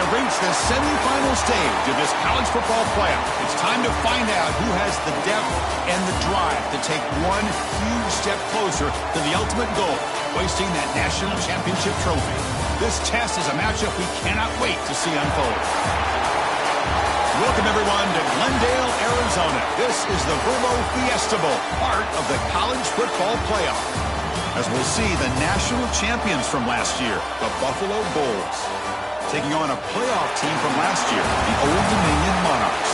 have reached the semifinal stage of this college football playoff. It's time to find out who has the depth and the drive to take one huge step closer to the ultimate goal, hoisting that national championship trophy. This test is a matchup we cannot wait to see unfold. Welcome, everyone, to Glendale, Arizona. This is the Verbo Fiesta Bowl, part of the college football playoff. As we'll see the national champions from last year, the Buffalo Bulls, taking on a playoff team from last year, the Old Dominion Monarchs.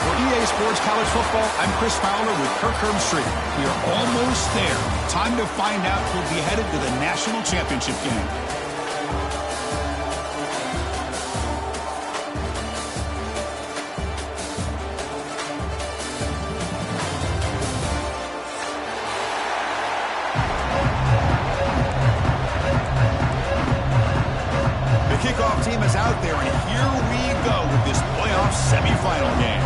For EA Sports College Football, I'm Chris Fowler with Kirk Herbstreit. We are almost there. Time to find out who'll be headed to the national championship game. Kickoff team is out there, and here we go with this playoff semifinal game.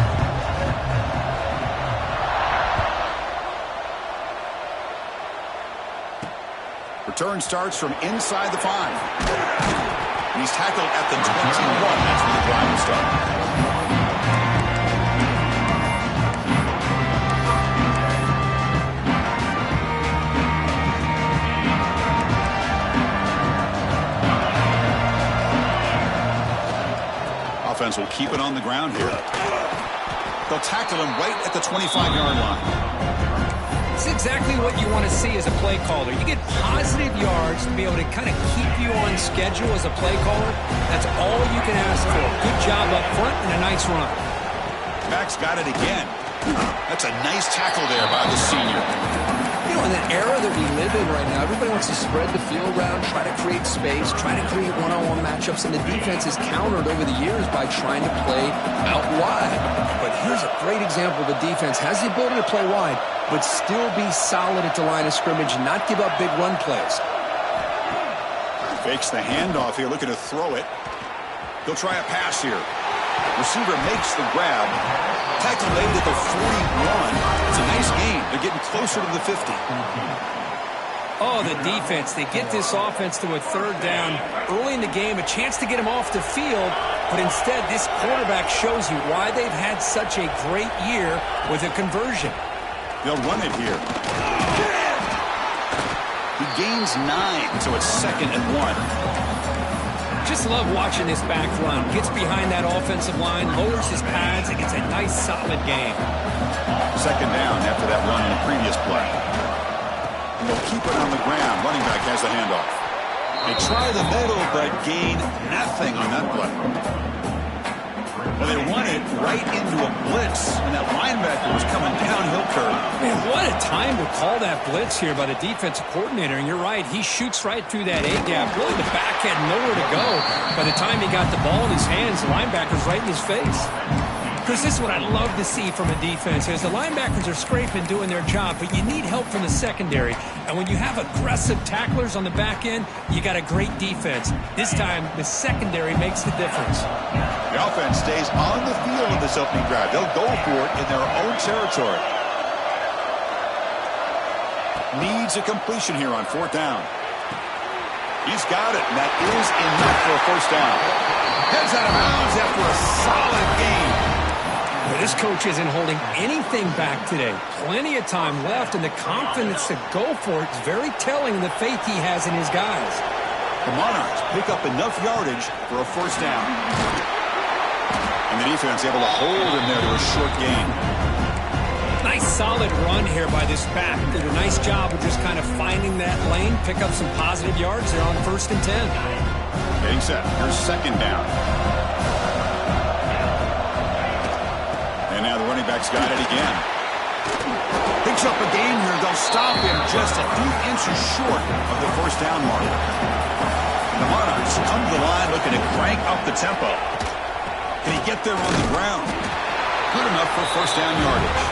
Return starts from inside the 5. And he's tackled at the 21. That's where the drive will start. Offense will keep it on the ground here. They'll tackle him right at the 25-yard line. It's exactly what you want to see as a play caller. You get positive yards to be able to kind of keep you on schedule as a play caller. That's all you can ask for. Good job up front and a nice run. Max got it again. That's a nice tackle there by the senior. You know, in the era that we live in right now, everybody wants to spread the field around, try to create space, try to create one-on-one matchups, and the defense is countered over the years by trying to play out wide. But here's a great example. The defense has the ability to play wide, but still be solid at the line of scrimmage and not give up big run plays. Fakes the handoff here, looking to throw it. He'll try a pass here. Receiver makes the grab. Tackle made at the 41. It's a nice gain. They're getting closer to the 50. Oh, the defense. They get this offense to a third down early in the game, a chance to get him off the field, but instead this quarterback shows you why they've had such a great year with a conversion. They'll run it here. He gains 9, so it's 2nd and 1. Just love watching this back run. Gets behind that offensive line, lowers his pads, and gets a nice, solid game. 2nd down after that run in the previous play. And they'll keep it on the ground. Running back has the handoff. They try the middle, but gain nothing on that play. Well, they run it right into a blitz, and that linebacker was coming downhill curve. Man, what a time to call that blitz here by the defensive coordinator. And you're right, he shoots right through that A-gap. Really, the back had nowhere to go. By the time he got the ball in his hands, the linebacker's right in his face. Chris, this is what I love to see from a defense. As the linebackers are scraping, doing their job, but you need help from the secondary. And when you have aggressive tacklers on the back end, you got a great defense. This time, the secondary makes the difference. The offense stays on the field in this opening drive. They'll go for it in their own territory. Needs a completion here on 4th down. He's got it, and that is enough for a 1st down. Heads out of bounds after a solid game. But this coach isn't holding anything back today. Plenty of time left, and the confidence to go for it is very telling of the faith he has in his guys. The Monarchs pick up enough yardage for a 1st down. And the defense able to hold him there to a short gain. Nice solid run here by this back. Did a nice job of just kind of finding that lane, pick up some positive yards. They're on 1st and 10. Getting set. Here's 2nd down. And now the running back's got it again. Picks up a gain here. They'll stop him just a few inches short of the 1st down mark. And the Monarchs come to the line looking to crank up the tempo. Can he get there on the ground? Good enough for 1st down yardage.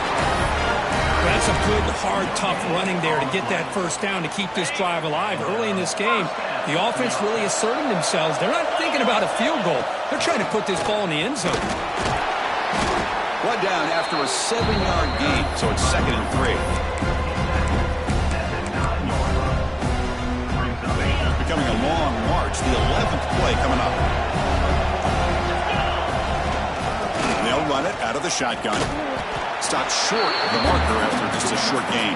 That's a good, hard, tough running there to get that 1st down to keep this drive alive. Early in this game, the offense really asserting themselves. They're not thinking about a field goal. They're trying to put this ball in the end zone. One down after a 7-yard gain, so it's 2nd and 3. Becoming a long march, the 11th play coming up. run it out of the shotgun. Stopped short of the marker after just a short gain.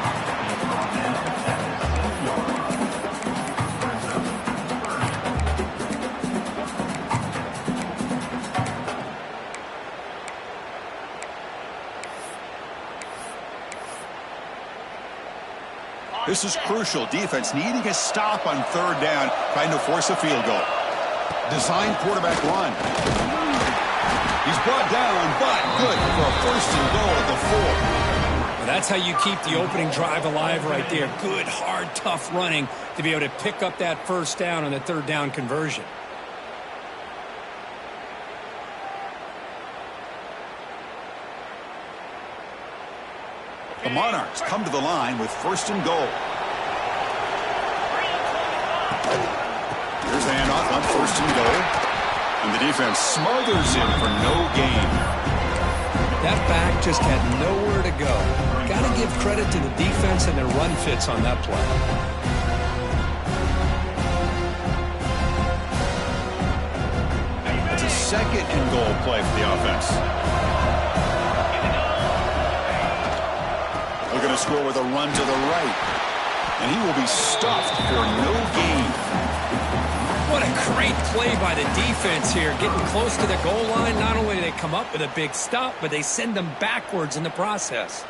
This is crucial. Defense needing a stop on third down, trying to force a field goal. Design quarterback run. He's brought down, but good for a first and goal at the 4. Well, that's how you keep the opening drive alive right there. Good, hard, tough running to be able to pick up that first down on the third down conversion. The Monarchs come to the line with first and goal. Here's a handoff on first and goal. And the defense smothers him for no gain. That back just had nowhere to go. Got to give credit to the defense and their run fits on that play. It's a second and goal play for the offense. Looking to score with a run to the right. And he will be stuffed for no gain. What a great play by the defense here. Getting close to the goal line. Not only do they come up with a big stop, but they send them backwards in the process.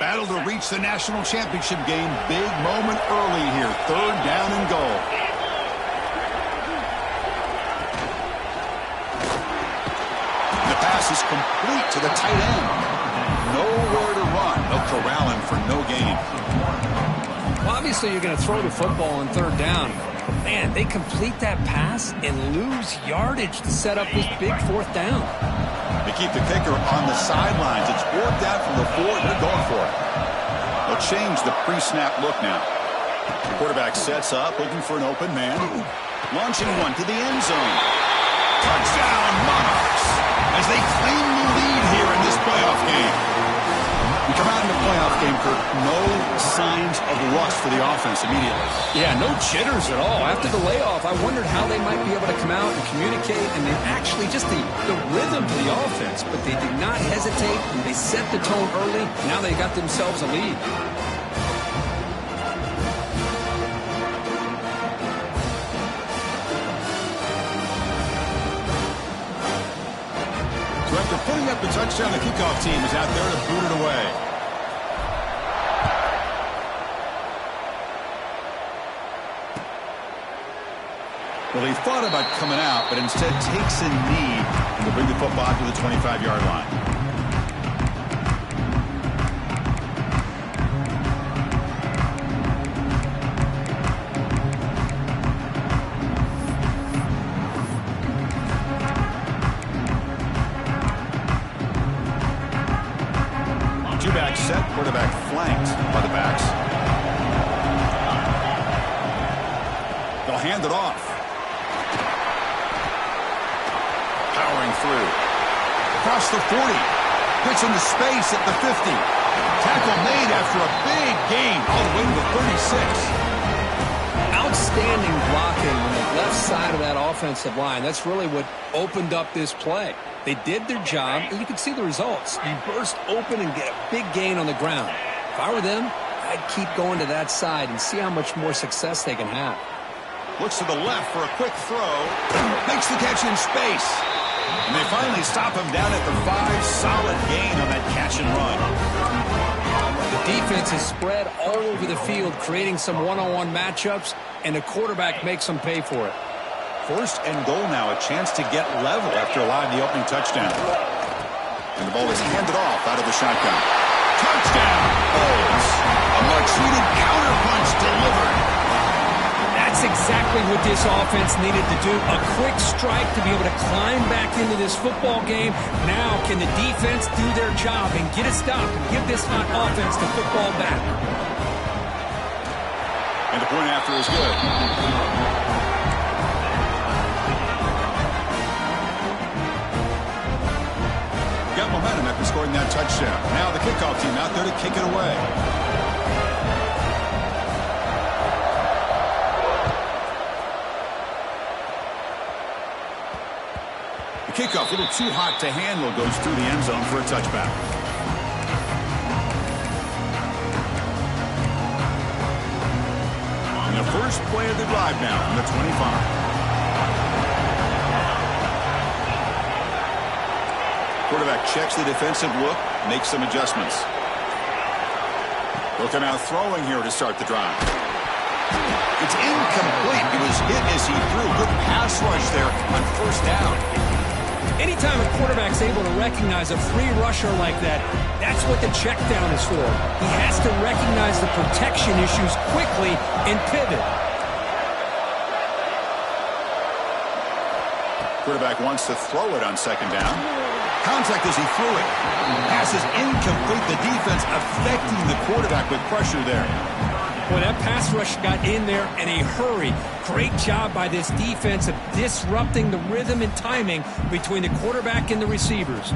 Battle to reach the national championship game. Big moment early here. Third down and goal. The pass is complete to the tight end. Nowhere to run. They'll corral him for no gain. Well, obviously, you're going to throw the football on third down. Man, they complete that pass and lose yardage to set up this big fourth down. They keep the kicker on the sidelines. It's worked out from the 4. They're going for it. They'll change the pre-snap look now. The quarterback sets up, looking for an open man. Launching one to the end zone. Touchdown, Monarchs, as they claim the lead here in this playoff game. We come out in the playoff game, Kirk, no signs of rust for the offense immediately. Yeah, no jitters at all. After the layoff, I wondered how they might be able to come out and communicate, and they actually just the rhythm to the offense, but they did not hesitate, and they set the tone early. Now they got themselves a lead. So after putting up the touchdown, the kickoff team is out there to boot it away. Well, he thought about coming out, but instead takes a knee and will bring the football to the 25-yard line. Two-back set, quarterback flanked by the backs. They'll hand it off. Powering through. Across the 40. Gets into space at the 50. Tackle made after a big gain all the way to the 36. Outstanding blocking on the left side of that offensive line. That's really what opened up this play. They did their job, and you can see the results. You burst open and get a big gain on the ground. If I were them, I'd keep going to that side and see how much more success they can have. Looks to the left for a quick throw. Makes the catch in space. And they finally stop him down at the 5. Solid gain on that catch and run. The defense is spread all over the field, creating some one-on-one matchups, and the quarterback makes them pay for it. First and goal now, a chance to get level after allowing the opening touchdown. And the ball is handed off out of the shotgun. Touchdown! Bulls! A much-needed counterpunch delivered. That's exactly what this offense needed to do. A quick strike to be able to climb back into this football game. Now can the defense do their job and get a stop and give this hot offense the football back? And the point after is good. Got momentum after scoring that touchdown. Now the kickoff team out there to kick it away. Kickoff, a little too hot to handle, goes through the end zone for a touchback. On the first play of the drive now on the 25. Quarterback checks the defensive look, makes some adjustments. They'll come out throwing here to start the drive. It's incomplete. He was hit as he threw. Good pass rush there on first down. Anytime a quarterback's able to recognize a free rusher like that, that's what the check down is for. He has to recognize the protection issues quickly and pivot. Quarterback wants to throw it on second down. Contact as he threw it. Pass is incomplete. The defense affecting the quarterback with pressure there. Boy, that pass rush got in there in a hurry. Great job by this defense of disrupting the rhythm and timing between the quarterback and the receivers.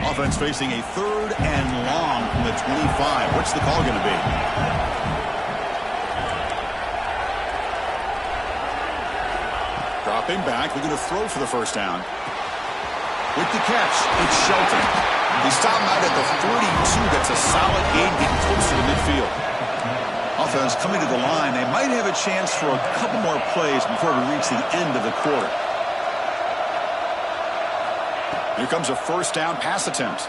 Offense facing a 3rd and long from the 25. What's the call going to be? Dropping back. They're going to throw for the first down. With the catch, it's Shelton. He stopped out at the 42. That's a solid gain, getting closer to midfield. Offense coming to the line. They might have a chance for a couple more plays before we reach the end of the quarter. Here comes a first down pass attempt.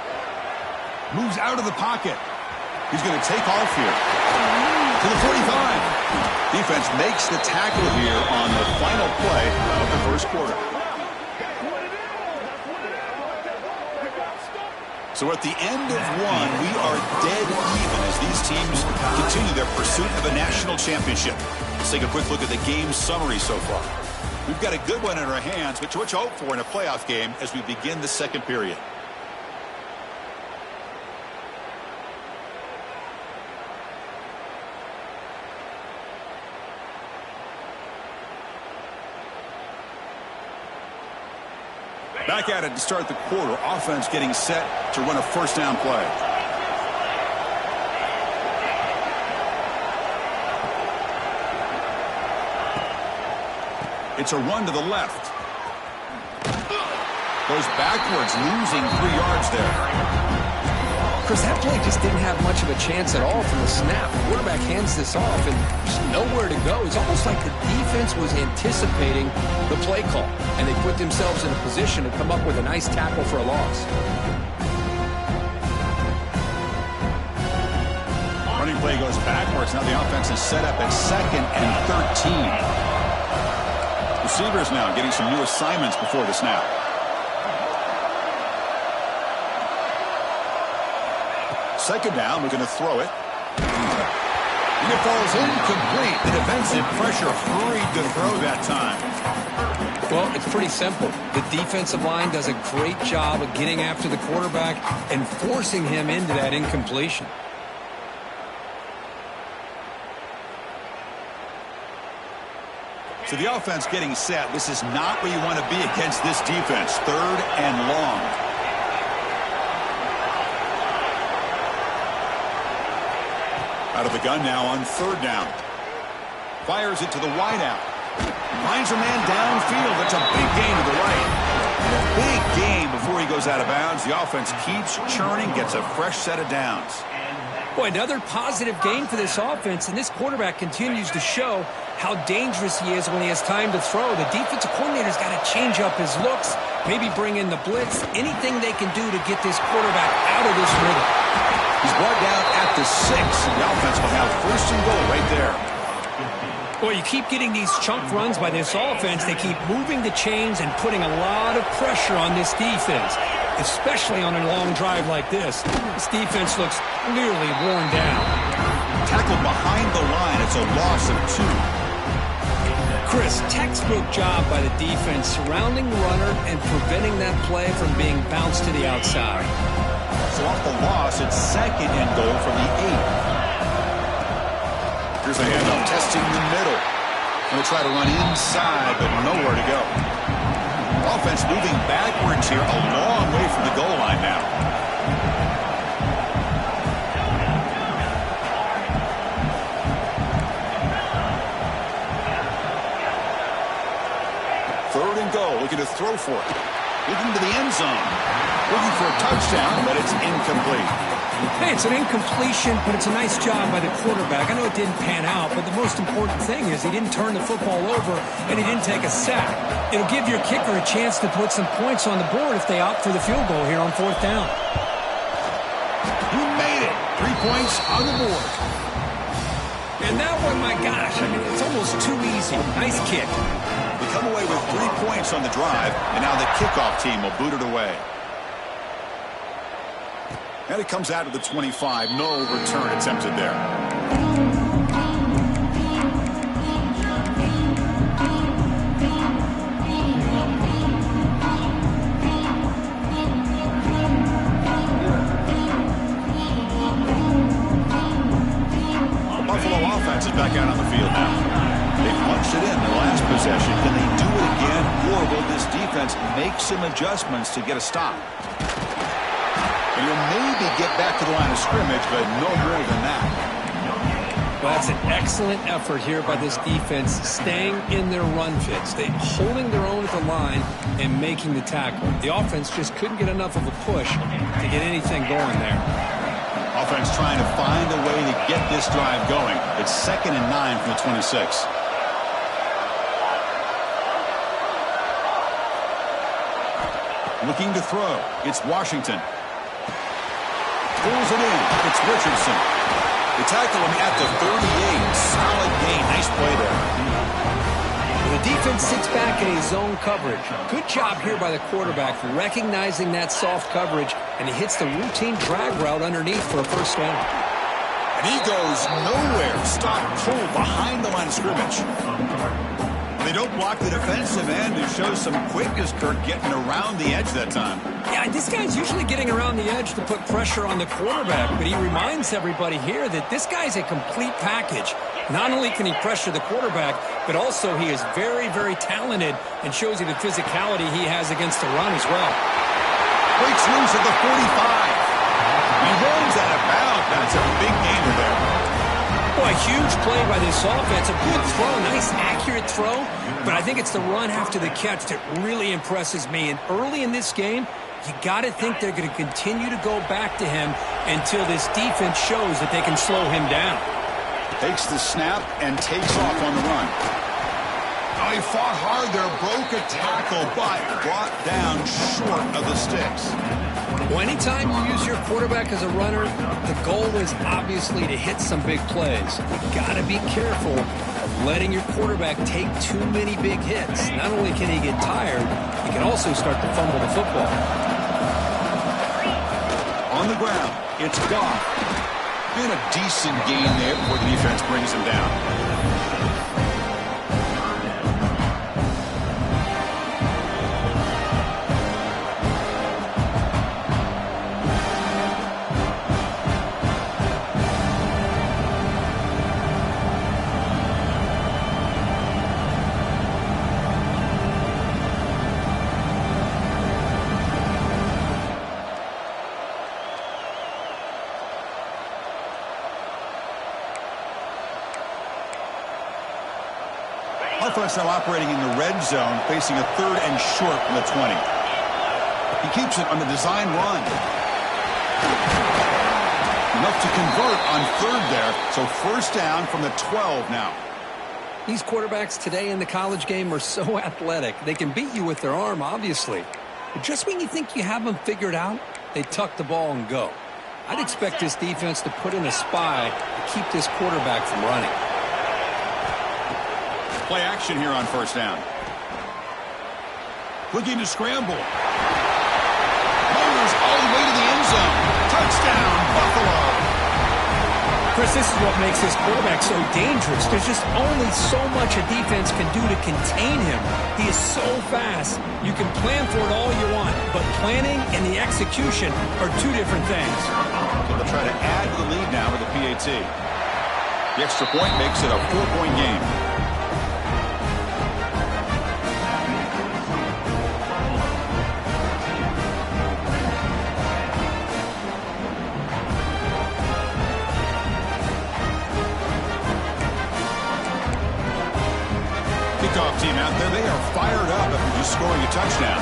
Moves out of the pocket. He's going to take off here. To the 45. Defense makes the tackle here on the final play of the first quarter. So at the end of one, we are dead even as these teams continue their pursuit of a national championship. Let's take a quick look at the game summary so far. We've got a good one in our hands, which what you hope for in a playoff game as we begin the second period. Back at it to start the quarter. Offense getting set to run a first down play. It's a run to the left. Goes backwards, losing 3 yards there. Chris, that play just didn't have much of a chance at all from the snap. The quarterback hands this off and there's nowhere to go. It's almost like the defense was anticipating the play call, and they put themselves in a position to come up with a nice tackle for a loss. Running play goes backwards. Now the offense is set up at 2nd and 13. Receivers now getting some new assignments before the snap. Second down, we're going to throw it. And it falls incomplete. The defensive pressure hurried to throw that time. Well, it's pretty simple. The defensive line does a great job of getting after the quarterback and forcing him into that incompletion. So the offense getting set. This is not where you want to be against this defense. 3rd and long. Out of the gun now on 3rd down. Fires it to the wideout. Finds a man downfield. That's a big gain to the right. And a big gain before he goes out of bounds. The offense keeps churning, gets a fresh set of downs. Boy, another positive gain for this offense, and this quarterback continues to show how dangerous he is when he has time to throw. The defensive coordinator's got to change up his looks, maybe bring in the blitz, anything they can do to get this quarterback out of this rhythm. He's brought down at the 6. The offense will have 1st and goal right there. Boy, you keep getting these chunk runs by this offense. They keep moving the chains and putting a lot of pressure on this defense, especially on a long drive like this. This defense looks clearly worn down. Tackled behind the line. It's a loss of 2. Chris, textbook job by the defense surrounding the runner and preventing that play from being bounced to the outside. So off the loss, it's 2nd and goal from the 8. Here's a handoff, testing the middle. Going to try to run inside, but nowhere to go. Offense moving backwards here, a long way from the goal line now. throw for it. Looking to the end zone. Looking for a touchdown, but it's incomplete. Hey, it's an incompletion, but it's a nice job by the quarterback. I know it didn't pan out, but the most important thing is he didn't turn the football over and he didn't take a sack. It'll give your kicker a chance to put some points on the board if they opt for the field goal here on 4th down. You made it. 3 points on the board. And that one, my gosh, I mean, it's almost too easy. Nice kick. They come away with 3 points on the drive, and now the kickoff team will boot it away. And it comes out of the 25. No return attempted there. The Buffalo offense is back out on the field now. They punched it in the last possession. Can they do it again, or will this defense make some adjustments to get a stop? And you'll maybe get back to the line of scrimmage, but no more than that. Well, that's an excellent effort here by this defense, staying in their run fits. They holding their own at the line and making the tackle. The offense just couldn't get enough of a push to get anything going there. Offense trying to find a way to get this drive going. It's 2nd and 9 from the 26. Looking to throw. It's Washington. Pulls it in. It's Richardson. They tackle him at the 38. Solid gain. Nice play there. The defense sits back in a zone coverage. Good job here by the quarterback recognizing that soft coverage, and he hits the routine drag route underneath for a 1st down. And he goes nowhere. Stop pulled behind the line of scrimmage. They don't block the defensive end, who shows some quickness, Kirk, getting around the edge that time. Yeah, this guy's usually getting around the edge to put pressure on the quarterback, but he reminds everybody here that this guy's a complete package. Not only can he pressure the quarterback, but also he is very, very talented and shows you the physicality he has against the run as well. Breaks loose at the 45. He runs out of bounds. That's a big gainer there. Boy, a huge play by this offense. A good throw, nice accurate throw, but I think it's the run after the catch that really impresses me. And early in this game, you got to think they're going to continue to go back to him until this defense shows that they can slow him down. Takes the snap and takes off on the run. Oh, he fought hard there, broke a tackle, but brought down short of the sticks. Well, anytime you use your quarterback as a runner, the goal is obviously to hit some big plays. You got to be careful of letting your quarterback take too many big hits. Not only can he get tired, he can also start to fumble the football. On the ground, it's Goff. And a decent gain there before the defense brings him down. Offense now operating in the red zone, facing a 3rd and short from the 20. He keeps it on the design run. Enough to convert on 3rd there, so 1st down from the 12 now. These quarterbacks today in the college game are so athletic. They can beat you with their arm, obviously. But just when you think you have them figured out, they tuck the ball and go. I'd expect this defense to put in a spy to keep this quarterback from running. Play action here on 1st down. Looking to scramble. Motors all the way to the end zone. Touchdown, Buffalo. Chris, this is what makes this quarterback so dangerous. There's just only so much a defense can do to contain him. He is so fast. You can plan for it all you want, but planning and the execution are 2 different things. So they'll try to add to the lead now with the PAT. The extra point makes it a 4-point game. Kickoff team out there, they are fired up after just scoring a touchdown.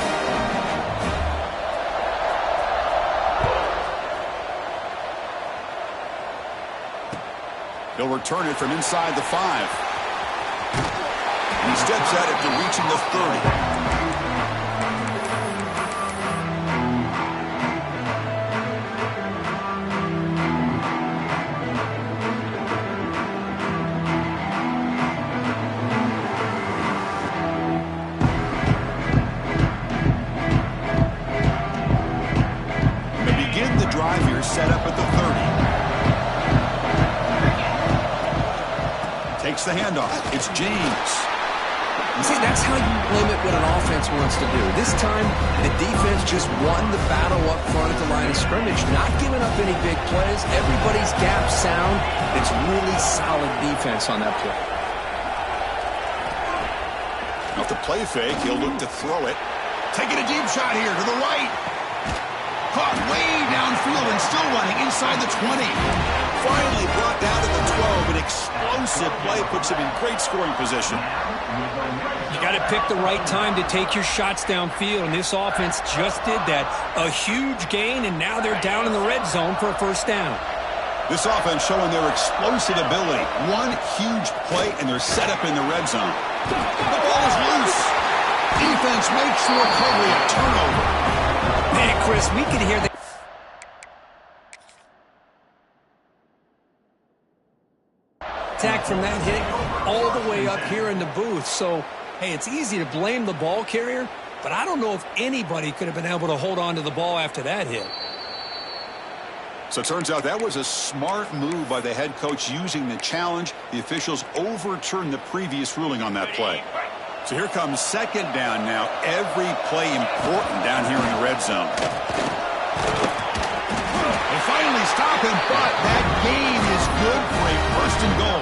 He'll return it from inside the 5. And he steps at it to reaching the 30. Set up at the 30. Takes the handoff. It's James. You see, that's how you limit what an offense wants to do. This time, the defense just won the battle up front at the line of scrimmage, not giving up any big plays. Everybody's gap sound. It's really solid defense on that play. Off the play fake, he'll look to throw it. Taking a deep shot here to the right. Caught way downfield and still running inside the 20. Finally brought down to the 12. An explosive play puts him in great scoring position. You got to pick the right time to take your shots downfield, and this offense just did that. A huge gain, and now they're down in the red zone for a first down. This offense showing their explosive ability. One huge play, and they're set up in the red zone. The ball is loose. Defense makes the recovery a turnover. Man, Chris, we could hear the attack from that hit all the way up here in the booth. So, hey, it's easy to blame the ball carrier, but I don't know if anybody could have been able to hold on to the ball after that hit. So it turns out that was a smart move by the head coach using the challenge. The officials overturned the previous ruling on that play. So here comes second down now. Every play important down here in the red zone. They finally stop him, but that gain is good for a first and goal.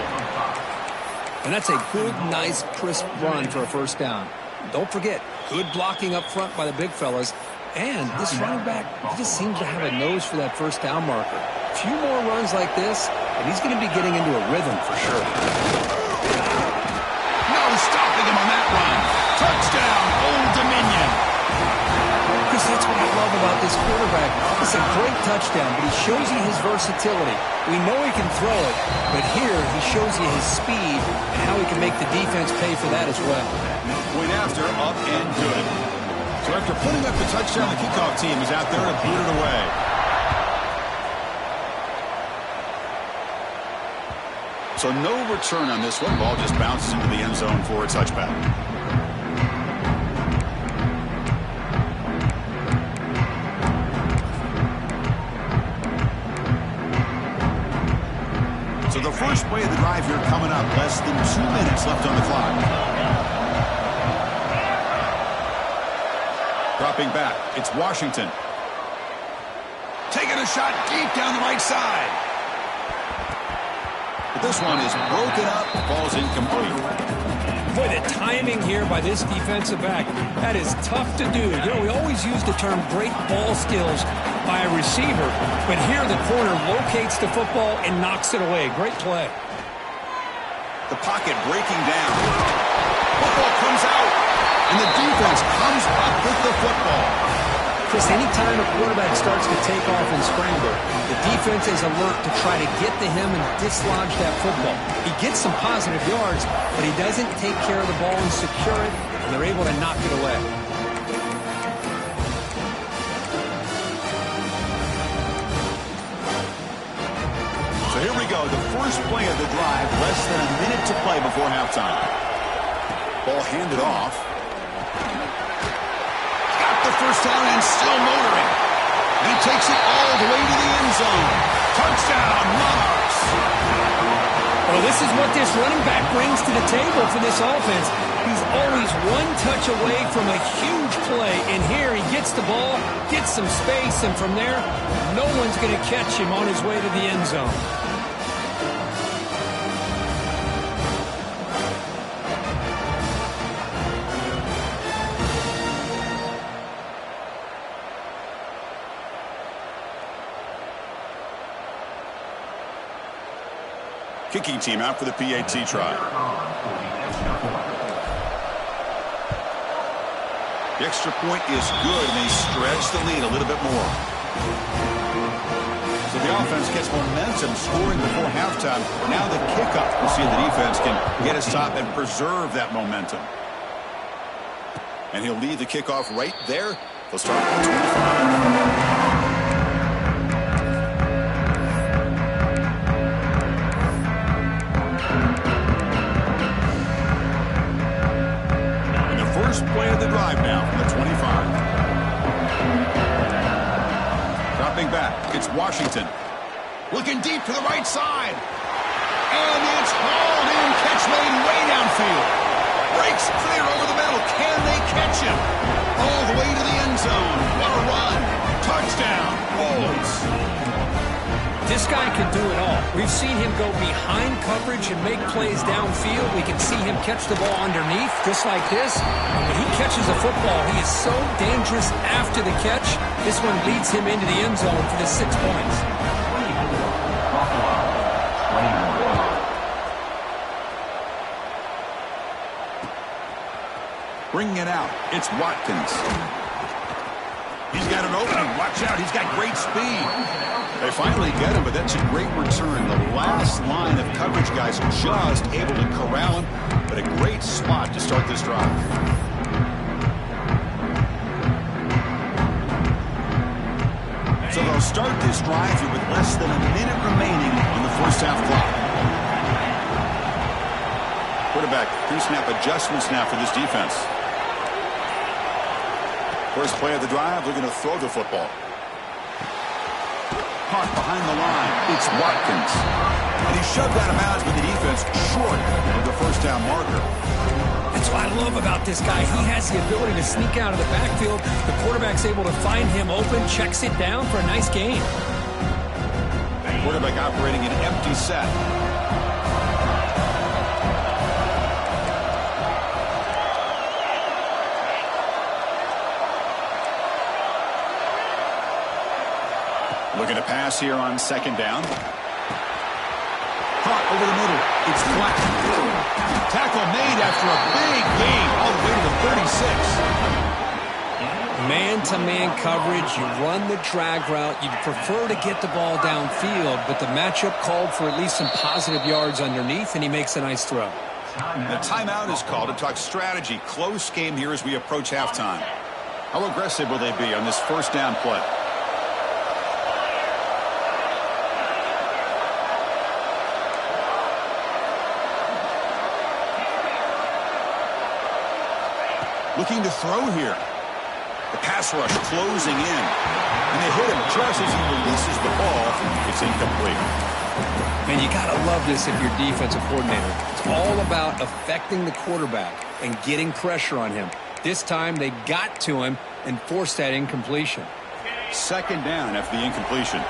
And that's a good, nice, crisp run for a first down. Don't forget, good blocking up front by the big fellas. And this running back, he just seems to have a nose for that first down marker. A few more runs like this, and he's going to be getting into a rhythm for sure. Stopping him on that run. Touchdown, Old Dominion. Chris, that's what I love about this quarterback. It's a great touchdown, but he shows you his versatility. We know he can throw it, but here he shows you his speed and how he can make the defense pay for that as well. Point after, up and good. So after putting up the touchdown, the kickoff team is out there to boot it away. So no return on this one. Ball just bounces into the end zone for a touchback. So the first play of the drive here coming up. Less than 2 minutes left on the clock. Dropping back. It's Washington. Taking a shot deep down the right side. This one is broken up, ball's incomplete. Boy, the timing here by this defensive back, that is tough to do. You know, we always use the term great ball skills by a receiver, but here the corner locates the football and knocks it away. Great play. The pocket breaking down. Football comes out, and the defense comes up with the football. Chris, anytime a quarterback starts to take off and scramble, the defense is alert to try to get to him and dislodge that football. He gets some positive yards, but he doesn't take care of the ball and secure it, and they're able to knock it away. So here we go, the first play of the drive, less than a minute to play before halftime. Ball handed off. The first down and still motoring. He takes it all the way to the end zone. Touchdown, Monarchs. Well, this is what this running back brings to the table for this offense. He's always one touch away from a huge play, and here he gets the ball, gets some space, and from there, no one's going to catch him on his way to the end zone. Kicking team out for the PAT try. The extra point is good, and they stretch the lead a little bit more. So the offense gets momentum scoring before halftime. Now the kickoff. We'll see if the defense can get a stop and preserve that momentum. And he'll lead the kickoff right there. They'll start at 25. First play of the drive now from the 25. Dropping back, it's Washington. Looking deep to the right side. And it's hauled in. Catch made way downfield. Breaks clear over the middle. Can they catch him? All the way to the end zone. What a run. Touchdown. Bulls. This guy can do it all. We've seen him go behind coverage and make plays downfield. We can see him catch the ball underneath, just like this. And when he catches a football, he is so dangerous after the catch. This one leads him into the end zone for the 6 points. Bringing it out, it's Watkins. He's got an opening. Watch out, he's got great speed. They finally get him, but that's a great return. The last line of coverage guys just able to corral him, but a great spot to start this drive. So they'll start this drive here with less than a minute remaining on the first half clock. Quarterback pre-snap adjustments now for this defense. First play of the drive, they're going to throw the football. Caught behind the line. It's Watkins. And he shoved out of bounds with the defense short of the first down marker. That's what I love about this guy. He has the ability to sneak out of the backfield. The quarterback's able to find him open, checks it down for a nice gain. Quarterback operating an empty set. Looking to pass here on second down. Caught over the middle. It's flat. Tackle made after a big gain all the way to the 36. Man-to-man coverage. You run the drag route. You'd prefer to get the ball downfield, but the matchup called for at least some positive yards underneath, and he makes a nice throw. The timeout is called to talk strategy. Close game here as we approach halftime. How aggressive will they be on this first down play? Looking to throw here. The pass rush closing in. And they hit him just as he releases the ball. It's incomplete. Man, you got to love this if you're defensive coordinator. It's all about affecting the quarterback and getting pressure on him. This time they got to him and forced that incompletion. Second down after the incompletion.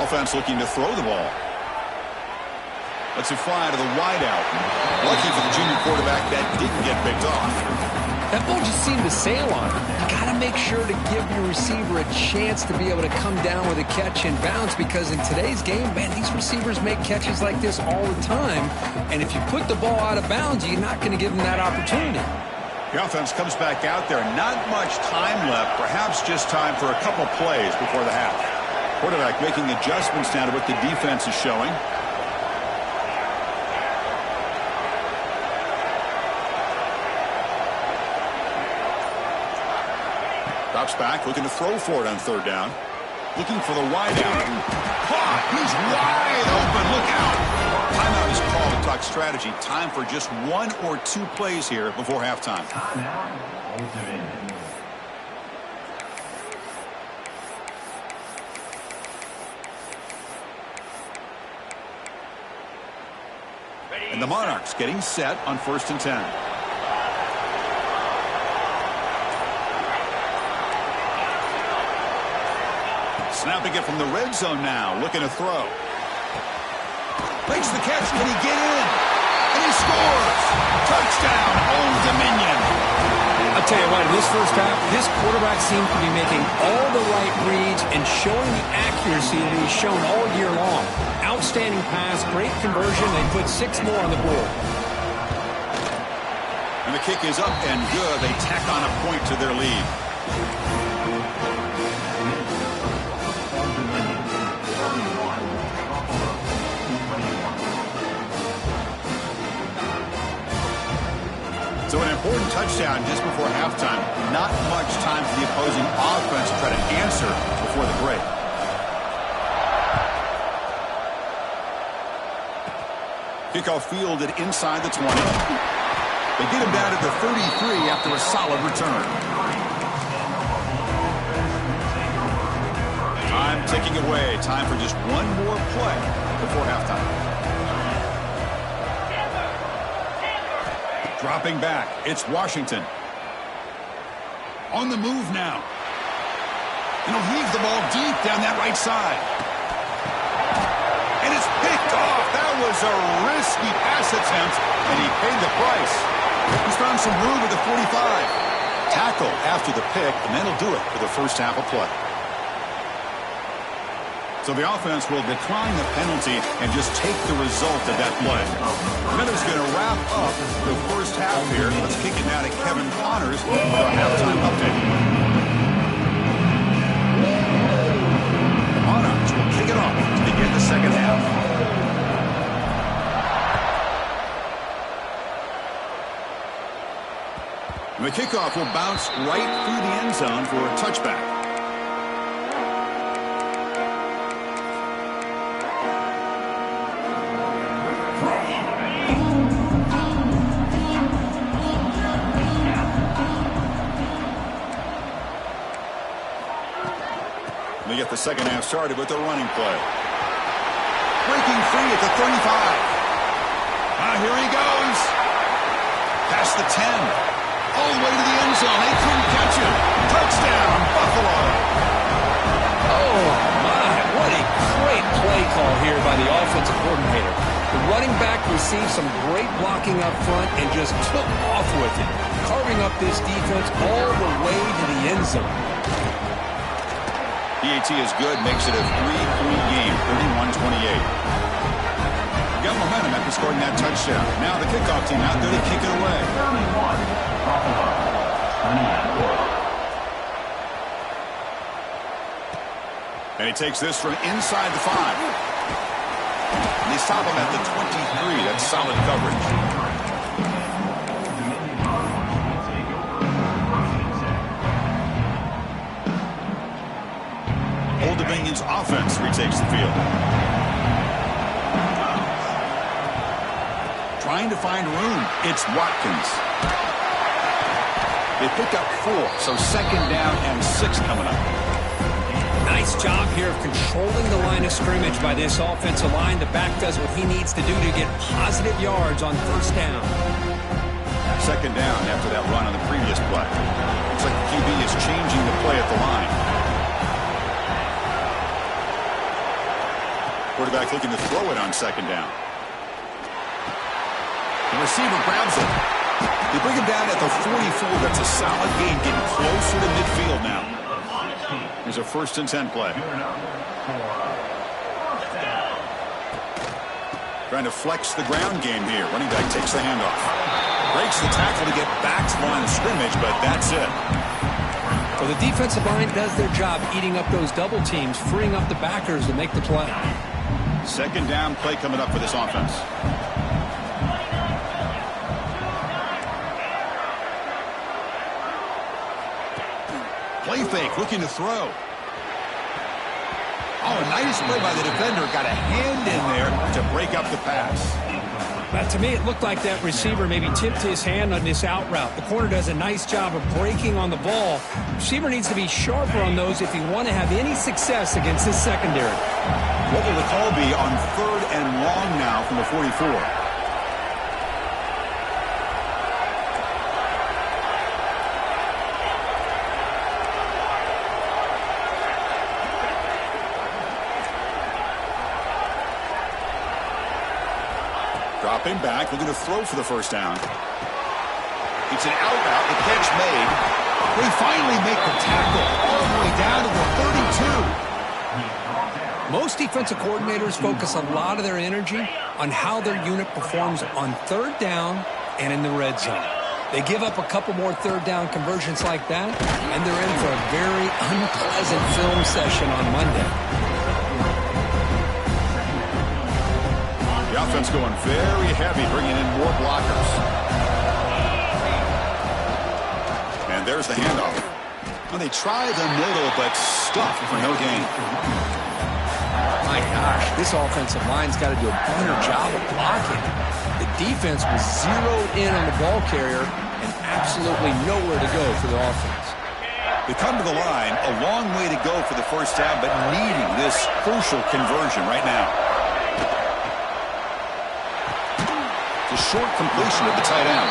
Offense looking to throw the ball. Lets it fly to the wideout. Lucky for the junior quarterback that didn't get picked off. That ball just seemed to sail on him. You got to make sure to give your receiver a chance to be able to come down with a catch and bounce, because in today's game, man, these receivers make catches like this all the time. And if you put the ball out of bounds, you're not going to give them that opportunity. The offense comes back out there. Not much time left. Perhaps just time for a couple plays before the half. Quarterback making adjustments now to what the defense is showing. Drops back, looking to throw for it on third down. Looking for the wide out. Caught! He's wide open. Look out! Timeout is called to talk strategy. Time for just 1 or 2 plays here before halftime. And the Monarchs getting set on 1st and 10. Snapping it from the red zone now, looking to throw. Makes the catch, can he get in? And he scores! Touchdown, Old Dominion! I'll I'll tell you what, in this first half, this quarterback seems to be making all the right reads and showing the accuracy that he's shown all year long. Outstanding pass, great conversion. They put 6 more on the board. And the kick is up and good. They tack on a point to their lead. So an important touchdown just before halftime. Not much time for the opposing offense to try to answer before the break. Kickoff fielded inside the 20. They get him down at the 33 after a solid return. Time ticking away. Time for just one more play before halftime. Dropping back, it's Washington. On the move now. And he'll heave the ball deep down that right side. And it's picked off. That was a risky pass attempt, and he paid the price. He's found some room at the 45. Tackle after the pick, and that'll do it for the first half of play. So the offense will decline the penalty and just take the result of that play. Miller's going to wrap up the first half here. Let's kick it now to Kevin Connors for a halftime update. Connors will kick it off to begin the second half. The kickoff will bounce right through the end zone for a touchback. They get the second half started with a running play. Breaking free at the 35. Here he goes. Past the 10. All the way to the end zone. They couldn't catch him. Touchdown, Buffalo. Oh, my. What a great play call here by the offensive coordinator. The running back received some great blocking up front and just took off with it, carving up this defense all the way to the end zone. PAT is good, makes it a 3-point game, 31-28. Got momentum after scoring that touchdown. Now the kickoff team out there to kick it away. And he takes this from inside the 5. And they stop him at the 23. That's solid coverage. Old Dominion's offense retakes the field. Trying to find room. It's Watkins. They pick up 4, so second down and 6 coming up. Nice job here of controlling the line of scrimmage by this offensive line. The back does what he needs to do to get positive yards on first down. Second down after that run on the previous play. Looks like the QB is changing the play at the line. Quarterback looking to throw it on second down. The receiver grabs it. They bring him down at the 44. That's a solid gain, getting closer to midfield now. Here's a 1st and 10 play. Trying to flex the ground game here. Running back takes the handoff. Breaks the tackle to get back to the line of scrimmage, but that's it. Well, the defensive line does their job eating up those double teams, freeing up the backers to make the play. Second down play coming up for this offense. Play fake, looking to throw. Oh, a nice play by the defender. Got a hand in there to break up the pass. But to me, it looked like that receiver maybe tipped his hand on this out route. The corner does a nice job of breaking on the ball. The receiver needs to be sharper on those if you want to have any success against this secondary. What will the call be on 3rd and long now from the 44? Dropping back, looking to throw for the first down. It's an out route. The catch made. They finally make the tackle all the way down to the 32. Most defensive coordinators focus a lot of their energy on how their unit performs on third down and in the red zone. They give up a couple more third down conversions like that, and they're in for a very unpleasant film session on Monday. The offense going very heavy, bringing in more blockers. And there's the handoff. Well, they try the middle, but stuffed for no gain. My gosh, this offensive line's got to do a better job of blocking. The defense was zeroed in on the ball carrier and absolutely nowhere to go for the offense. They come to the line, a long way to go for the first down, but needing this crucial conversion right now. It's a short completion at the tight end.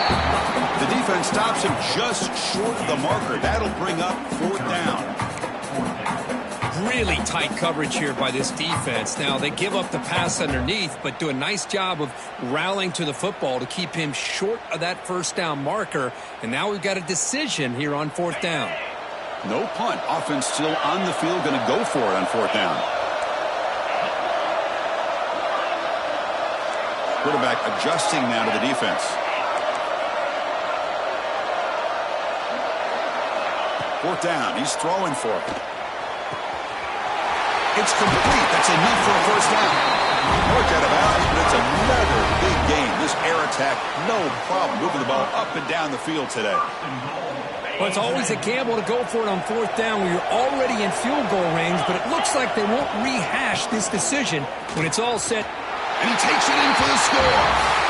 The defense stops him just short of the marker. That'll bring up fourth down. Really tight coverage here by this defense. Now, they give up the pass underneath, but do a nice job of rallying to the football to keep him short of that first down marker. And now we've got a decision here on fourth down. No punt. Offense still on the field, going to go for it on fourth down. Quarterback adjusting now to the defense. Fourth down. He's throwing for it. It's complete. That's enough for a first down. Worked out of bounds, but it's another big game. This air attack, no problem moving the ball up and down the field today. Well, it's always a gamble to go for it on fourth down when you're already in field goal range, but it looks like they won't rehash this decision when it's all set. And he takes it in for the score.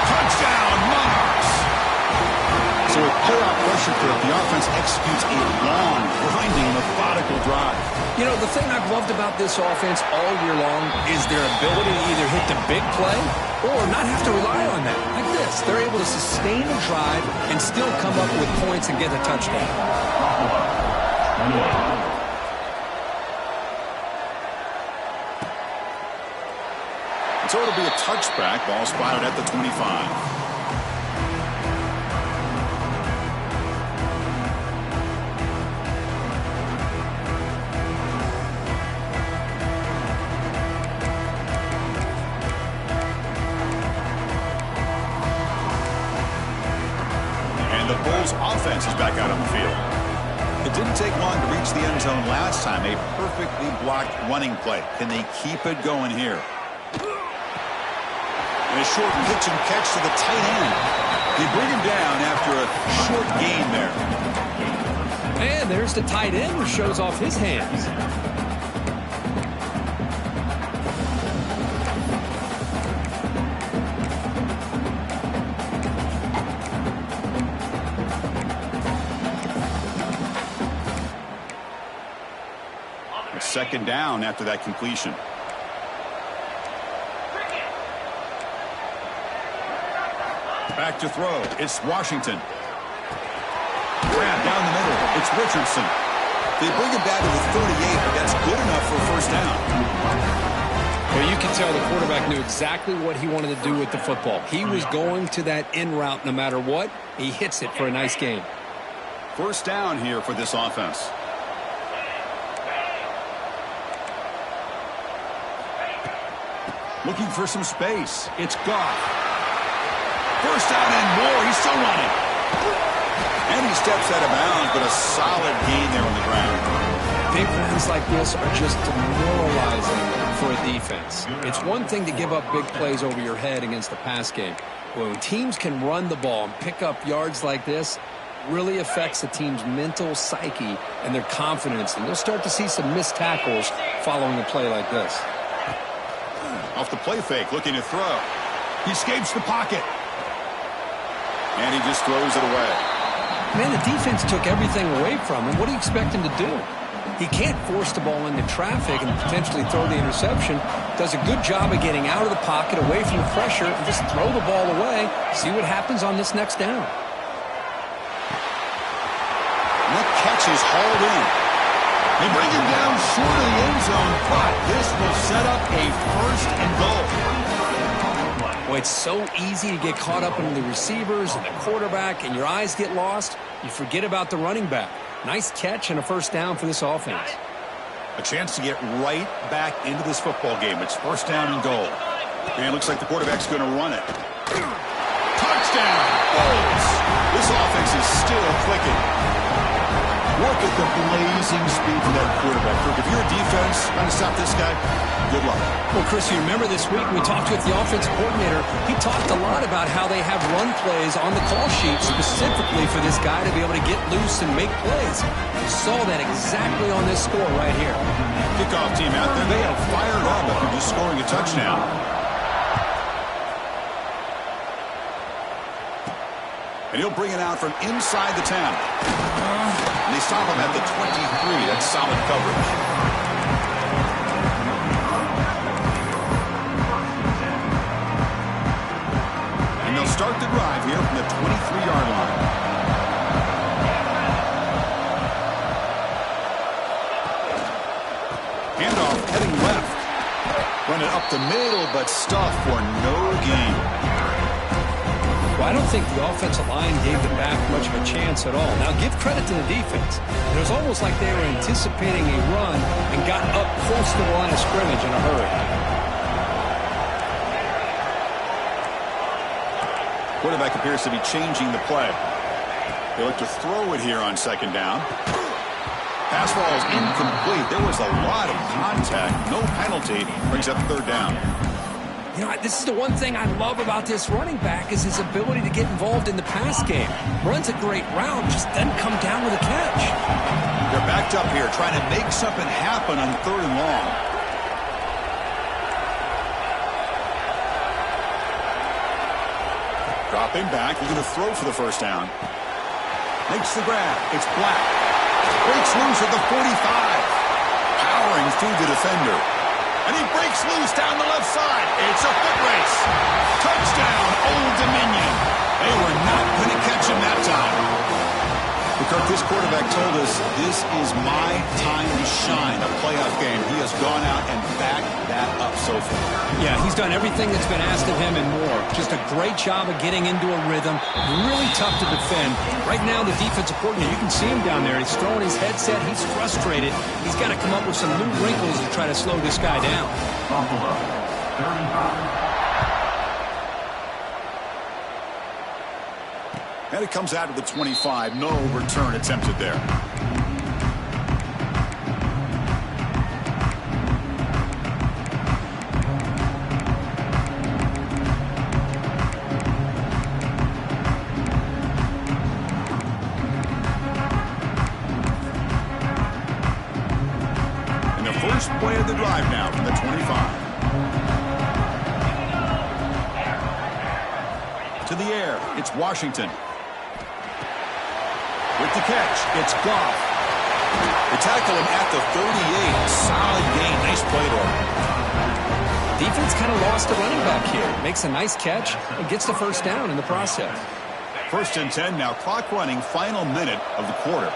Touchdown, Monarchs. So with playoff pressure curve, the offense executes a long, grinding, methodical drive. You know, the thing I've loved about this offense all year long is their ability to either hit the big play or not have to rely on that. Like this, they're able to sustain a drive and still come up with points and get a touchdown. And so it'll be a touchback. Ball spotted at the 25. Offense is back out on the field. It didn't take long to reach the end zone last time. A perfectly blocked running play. Can they keep it going here? And a short pitch and catch to the tight end. They bring him down after a short gain there. And there's the tight end who shows off his hands. Second down after that completion. Back to throw. It's Washington. Grab down the middle. It's Richardson. They bring him down to the 38, but that's good enough for a first down. Well, you can tell the quarterback knew exactly what he wanted to do with the football. He was going to that in route no matter what. He hits it for a nice gain. First down here for this offense. Looking for some space. It's Goff. First down and more. He's still running. And he steps out of bounds, but a solid gain there on the ground. Big runs like this are just demoralizing for a defense. It's one thing to give up big plays over your head against the pass game. But when teams can run the ball and pick up yards like this, really affects the team's mental psyche and their confidence. And you'll start to see some missed tackles following a play like this. Off the play fake, looking to throw. He escapes the pocket. And he just throws it away. Man, the defense took everything away from him. What do you expect him to do? He can't force the ball into traffic and potentially throw the interception. Does a good job of getting out of the pocket, away from the pressure, and just throw the ball away. See what happens on this next down. And that catch is hauled in. They bring him down short of the end zone, but this will set up a first and goal. Boy, It's so easy to get caught up in the receivers and the quarterback, and your eyes get lost. You forget about the running back. Nice catch and a first down for this offense. A chance to get right back into this football game. It's first down and goal. And it looks like the quarterback's going to run it. Touchdown! Bulls! This offense is still clicking. Look at the blazing speed for that quarterback. Look, if you're a defense trying to stop this guy, good luck. Well, Chris, you remember this week we talked with the offensive coordinator. He talked a lot about how they have run plays on the call sheet specifically for this guy to be able to get loose and make plays. We saw that exactly on this score right here. Kickoff team out there, they have fired up after just scoring a touchdown. And he'll bring it out from inside the 10. And they stop him at the 23. That's solid coverage. And they'll start the drive here from the 23-yard line. Handoff heading left. Run it up the middle, but stuffed for no gain. Well, I don't think the offensive line gave the back much of a chance at all. Now, give credit to the defense. It was almost like they were anticipating a run and got up close to the line of scrimmage in a hurry. Quarterback appears to be changing the play. They look to throw it here on second down. Pass ball is incomplete. There was a lot of contact. No penalty. Brings up third down. You know, this is the one thing I love about this running back is his ability to get involved in the pass game. Runs a great route, just doesn't come down with a catch. They're backed up here trying to make something happen on third and long. Dropping back, looking to throw for the first down. Makes the grab. It's Black. Breaks loose at the 45. Powering through the defender. And he breaks loose down the left side. It's a foot race. Touchdown, Old Dominion. They were not going to catch him that time. Because this quarterback told us this is my time to shine, a playoff game. He has gone out and backed that up so far. Yeah, he's done everything that's been asked of him and more. Just a great job of getting into a rhythm. Really tough to defend. Right now, the defensive coordinator, you can see him down there. He's throwing his headset. He's frustrated. He's got to come up with some new wrinkles to try to slow this guy down. And it comes out of the 25. No return attempted there. And the first play of the drive now from the 25. To the air, it's Washington. With the catch, it's Goff. They tackle him at the 38. Solid gain. Nice play to him. Defense kind of lost a running back here. Makes a nice catch and gets the first down in the process. First and 10 now. Clock running. Final minute of the quarter.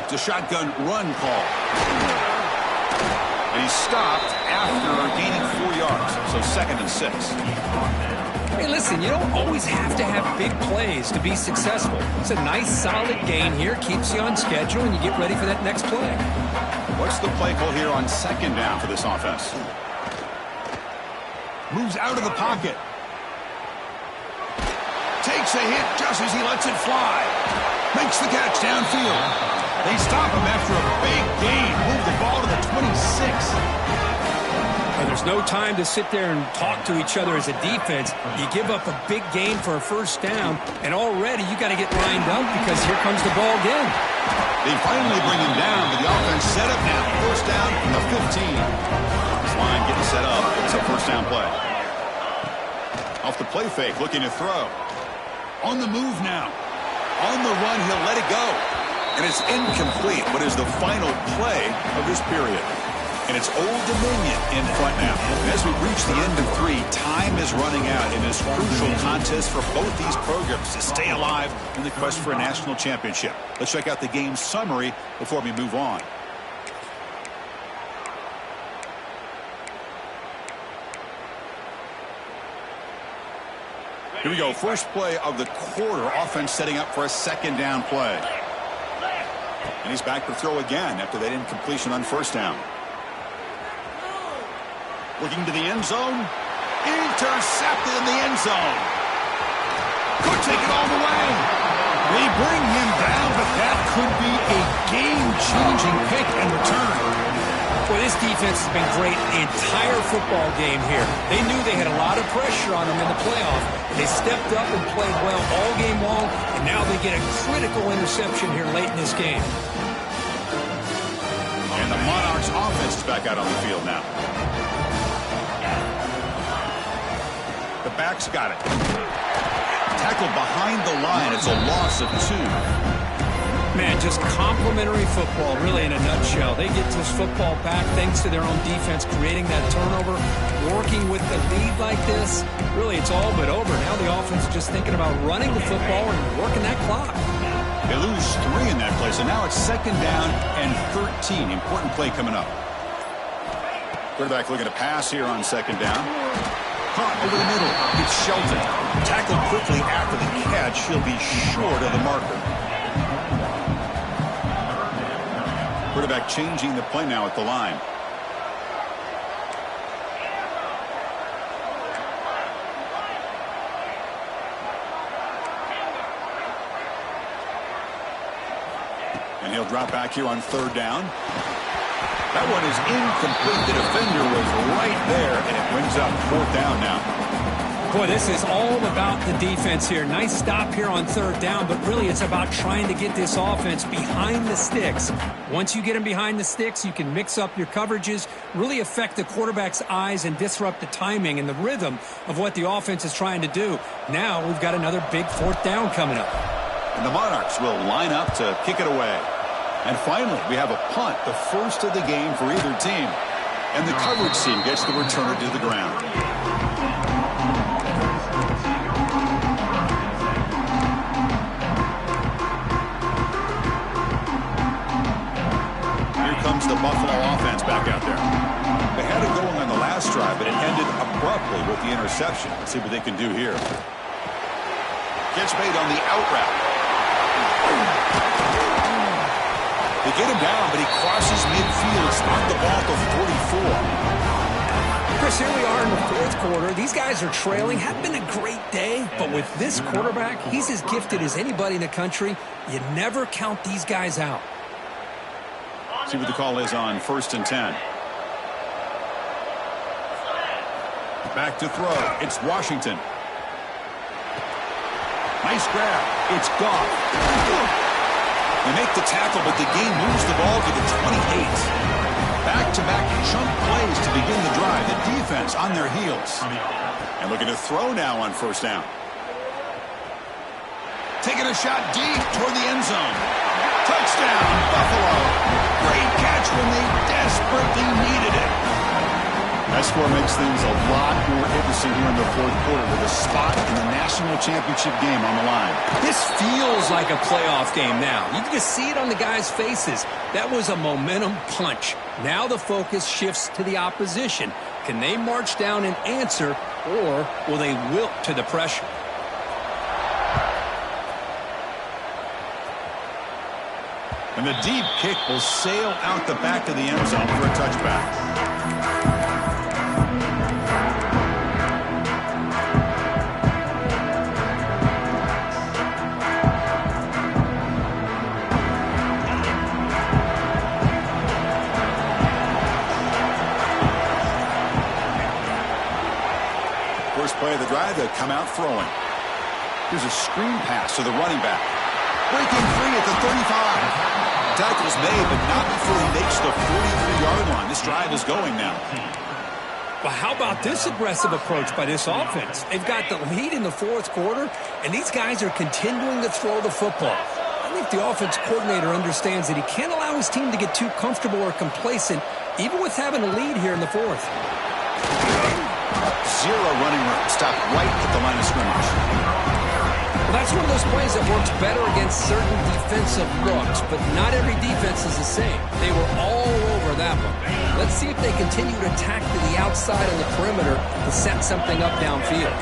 It's a shotgun run call. And he's stopped after gaining 4 yards. So second and 6. Hey, listen, you don't always have to have big plays to be successful. It's a nice, solid gain here. Keeps you on schedule, and you get ready for that next play. What's the play call here on second down for this offense? Moves out of the pocket. Takes a hit just as he lets it fly. Makes the catch downfield. They stop him after a big gain. Move the ball to the 26. And there's no time to sit there and talk to each other as a defense. You give up a big gain for a first down, and already you got to get lined up because here comes the ball again. They finally bring him down, but the offense set up now. First down from the 15. This line getting set up. It's a first down play. Off the play fake, looking to throw. On the move now. On the run, he'll let it go. And it's incomplete, but is the final play of this period. And it's Old Dominion in front now. And as we reach the end of 3, time is running out in this crucial contest for both these programs to stay alive in the quest for a national championship. Let's check out the game summary before we move on. Here we go. First play of the quarter. Offense setting up for a second down play. And he's back to throw again after that incompletion on first down. Looking to the end zone. Intercepted in the end zone. Could take it all the way. They bring him down, but that could be a game-changing pick and return. Well, this defense has been great the entire football game here. They knew they had a lot of pressure on them in the playoff. They stepped up and played well all game long, and now they get a critical interception here late in this game. And the Monarchs offense is back out on the field now. The back's got it. Tackled behind the line. It's a loss of 2. Man, just complimentary football, really, in a nutshell. They get this football back thanks to their own defense, creating that turnover, working with the lead like this. Really, it's all but over. Now the offense is just thinking about running the football and working that clock. They lose 3 in that play, so now it's second down and 13. Important play coming up. Quarterback looking to pass here on second down. Caught over the middle. It's Shelton. Tackled quickly after the catch. He'll be short of the marker. Quarterback changing the play now at the line. And he'll drop back here on third down. That one is incomplete. The defender was right there, and it brings up fourth down now. Boy, this is all about the defense here. Nice stop here on third down, but really it's about trying to get this offense behind the sticks. Once you get them behind the sticks, you can mix up your coverages, really affect the quarterback's eyes and disrupt the timing and the rhythm of what the offense is trying to do. Now we've got another big fourth down coming up. And the Monarchs will line up to kick it away. And finally, we have a punt, the first of the game for either team. And the coverage team gets the returner to the ground. Here comes the Buffalo offense back out there. They had it going on the last drive, but it ended abruptly with the interception. Let's see what they can do here. Gets made on the out route. They get him down, but he crosses midfield, spot the ball to 44. Chris, here we are in the fourth quarter. These guys are trailing. Had been a great day, but with this quarterback, he's as gifted as anybody in the country. You never count these guys out. See what the call is on 1st and 10. Back to throw. It's Washington. Nice grab. It's Goff. They make the tackle, but the game moves the ball to the 28. Back-to-back chunk plays to begin the drive. The defense on their heels. And looking to throw now on first down. Taking a shot deep toward the end zone. Touchdown, Buffalo. Great catch when they desperately needed it. S4 makes things a lot more interesting here in the fourth quarter with a spot in the national championship game on the line. This feels like a playoff game now. You can just see it on the guys' faces. That was a momentum punch. Now the focus shifts to the opposition. Can they march down and answer, or will they wilt to the pressure? And the deep kick will sail out the back of the end zone for a touchback. First play of the drive, they'll come out throwing. Here's a screen pass to the running back. Breaking free at the 35. Tackle's made, but not before he makes the 43-yard line. This drive is going now. Well, how about this aggressive approach by this offense? They've got the lead in the fourth quarter, and these guys are continuing to throw the football. I think the offense coordinator understands that he can't allow his team to get too comfortable or complacent, even with having a lead here in the fourth. Zero running room. Stopped right at the line of scrimmage. Well, that's one of those plays that works better against certain defensive looks, but not every defense is the same. They were all over that one. Let's see if they continue to attack to the outside of the perimeter to set something up downfield.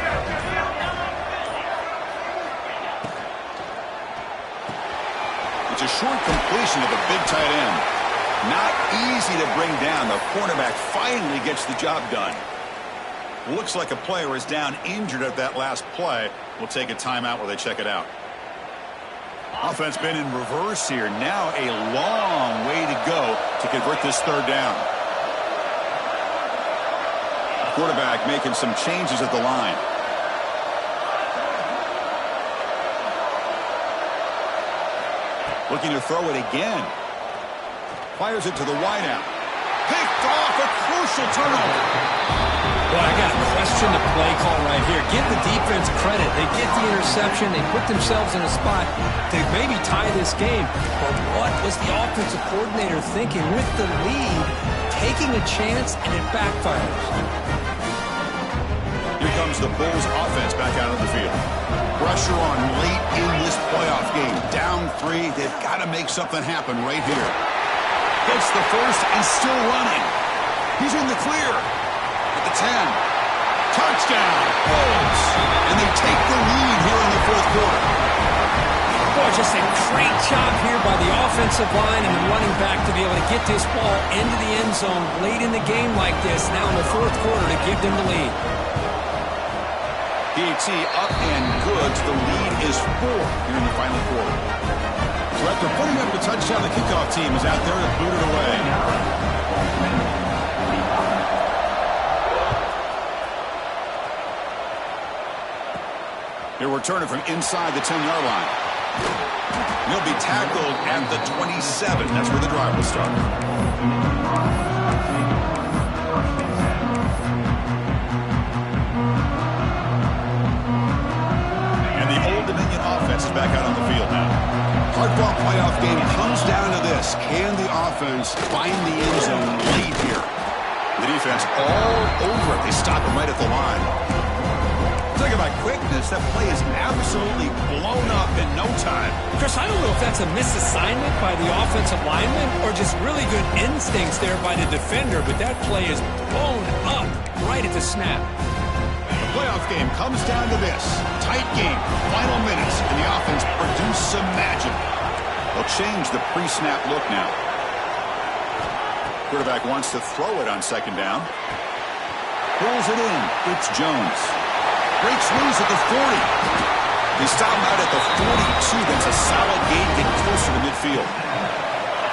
short completion of the big tight end. Not easy to bring down. The cornerback finally gets the job done. Looks like a player is down injured at that last play. We'll take a timeout while they check it out. Offense been in reverse here. Now a long way to go to convert this third down. Quarterback making some changes at the line. Looking to throw it again. Fires it to the wideout. Picked off, a crucial turnover. Well, I got to question the play call right here. Give the defense credit. They get the interception. They put themselves in a spot to maybe tie this game. But what was the offensive coordinator thinking with the lead, taking a chance, and it backfires? Here comes the Bulls offense back out on the field. Pressure on late in this playoff game. Down 3. They've got to make something happen right here. Gets the first and still running. He's in the clear. At the 10. Touchdown, Bulls. And they take the lead here in the fourth quarter. Boy, just a great job here by the offensive line and the running back to be able to get this ball into the end zone late in the game like this, now in the fourth quarter, to give them the lead. PAT up and good. The lead is 4 here in the final quarter. So after putting up the touchdown, the kickoff team is out there to boot it away. He'll return it from inside the 10-yard line. He'll be tackled at the 27. That's where the drive will start. Offense is back out on the field now. Hard-fought playoff game comes down to this. Can the offense find the end zone lead here? The defense all over it. They stop him right at the line. Talk about quickness. That play is absolutely blown up in no time. Chris, I don't know if that's a misassignment by the offensive lineman or just really good instincts there by the defender, but that play is blown up right at the snap. Playoff game comes down to this. Tight game, final minutes, and the offense produce some magic. They'll change the pre-snap look now. Quarterback wants to throw it on second down. Pulls it in. It's Jones. Breaks loose at the 40. They stop him out at the 42. That's a solid gain, getting closer to midfield.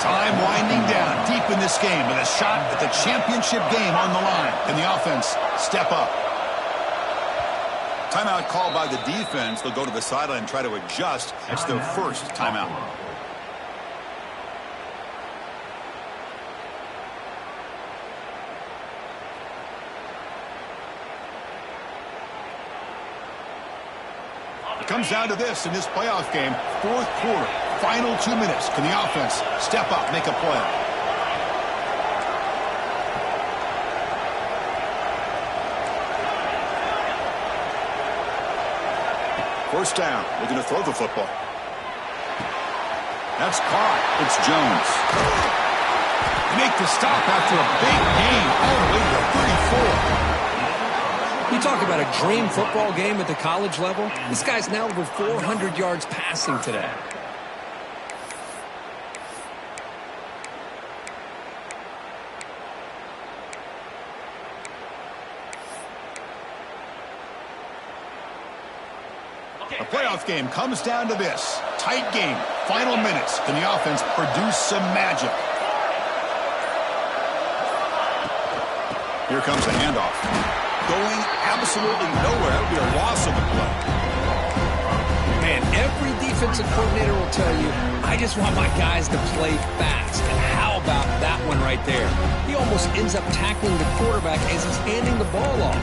Time winding down deep in this game with a shot at the championship game on the line. And the offense step up. Timeout called by the defense. They'll go to the sideline and try to adjust. It's their first timeout. It comes down to this in this playoff game. Fourth quarter, final 2 minutes. Can the offense step up, make a play? First down, looking to throw the football. That's caught. It's Jones. They make the stop after a big gain all the way to 34. You talk about a dream football game at the college level. This guy's now over 400 yards passing today. A playoff game comes down to this. Tight game, final minutes. Can the offense produce some magic? Here comes the handoff. Going absolutely nowhere. That would be a loss of the play. Man, every defensive coordinator will tell you, I just want my guys to play fast. And how about that one right there? He almost ends up tackling the quarterback as he's handing the ball off.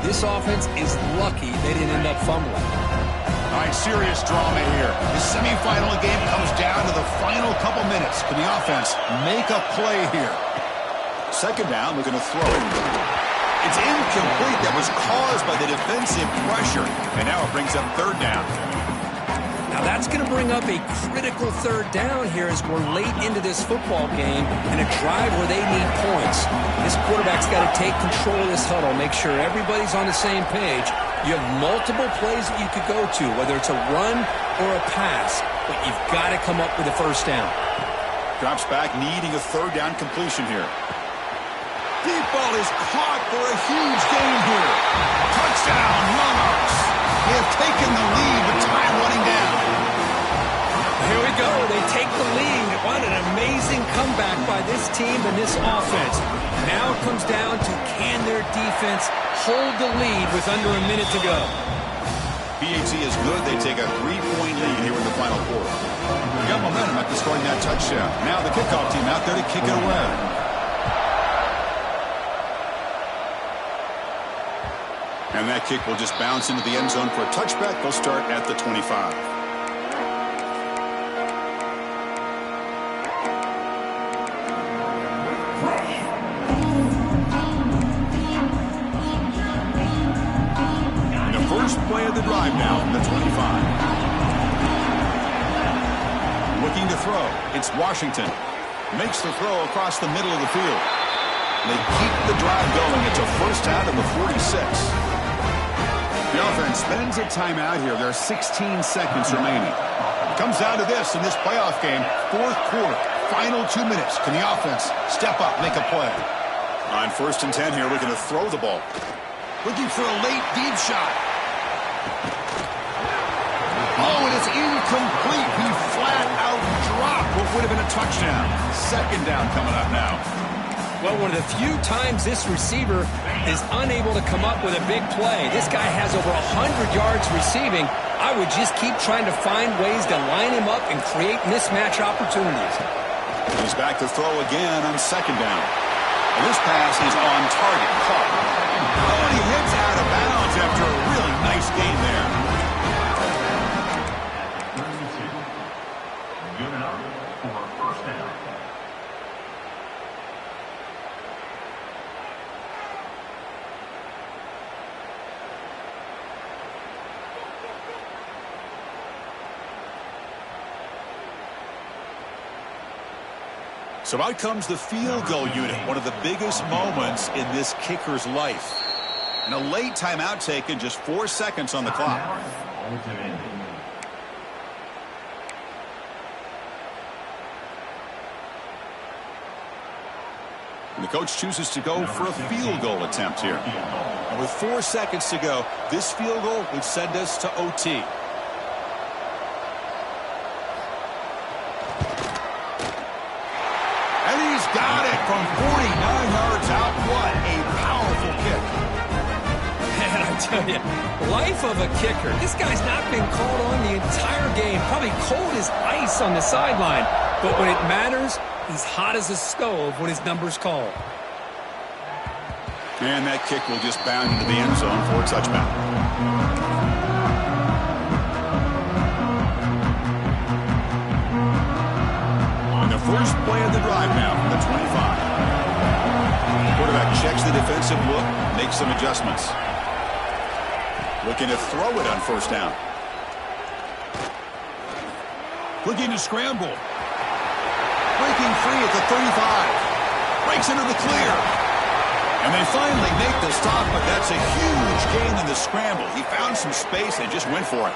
This offense is lucky they didn't end up fumbling. All right, serious drama here. The semifinal game comes down to the final couple minutes. Can the offense make a play here? Second down, we're going to throw it. It's incomplete. That was caused by the defensive pressure. And now it brings up third down. Now that's going to bring up a critical third down here as we're late into this football game and a drive where they need points. This quarterback's got to take control of this huddle, make sure everybody's on the same page. You have multiple plays that you could go to, whether it's a run or a pass, but you've got to come up with a first down. Drops back, needing a third down completion here. Deep ball is caught for a huge gain here. Touchdown, Monarchs. They have taken the lead with time running down. Here we go. They take the lead. What an amazing comeback by this team and this offense. Now it comes down to can their defense hold the lead with under a minute to go. PAT is good. They take a 3-point lead here in the final quarter. They got momentum after scoring that touchdown. Now the kickoff team out there to kick it away. And that kick will just bounce into the end zone for a touchback. They'll start at the 25. Play of the drive now from the 25. Looking to throw. It's Washington. Makes the throw across the middle of the field. They keep the drive going. It's a first out of the 46. The offense spends a timeout here. There are 16 seconds remaining. It comes down to this in this playoff game. Fourth quarter. Final 2 minutes. Can the offense step up, make a play? On 1st and 10 here, looking to throw the ball. Looking for a late deep shot. Oh, and it's incomplete. He flat out dropped what would have been a touchdown. Second down coming up now. Well, one of the few times this receiver is unable to come up with a big play. This guy has over 100 yards receiving. I would just keep trying to find ways to line him up and create mismatch opportunities. He's back to throw again on second down. And this pass is on target. Caught. Oh, and he heads out of bounds after a really nice game there. So out comes the field goal unit, one of the biggest moments in this kicker's life. And a late timeout taken, just 4 seconds on the clock. And the coach chooses to go for a field goal attempt here. And with 4 seconds to go, this field goal would send us to OT. And he's got it from 49 yards out. What a powerful kick. And I tell you, life of a kicker. This guy's not been called on the entire game. Probably cold as ice on the sideline. But when it matters, he's hot as a stove when his number's called. And that kick will just bound into the end zone for a touchback. First play of the drive now from the 25. Quarterback checks the defensive look, makes some adjustments. Looking to throw it on first down. Looking to scramble. Breaking free at the 35. Breaks into the clear. And they finally make the stop, but that's a huge gain in the scramble. He found some space and just went for it.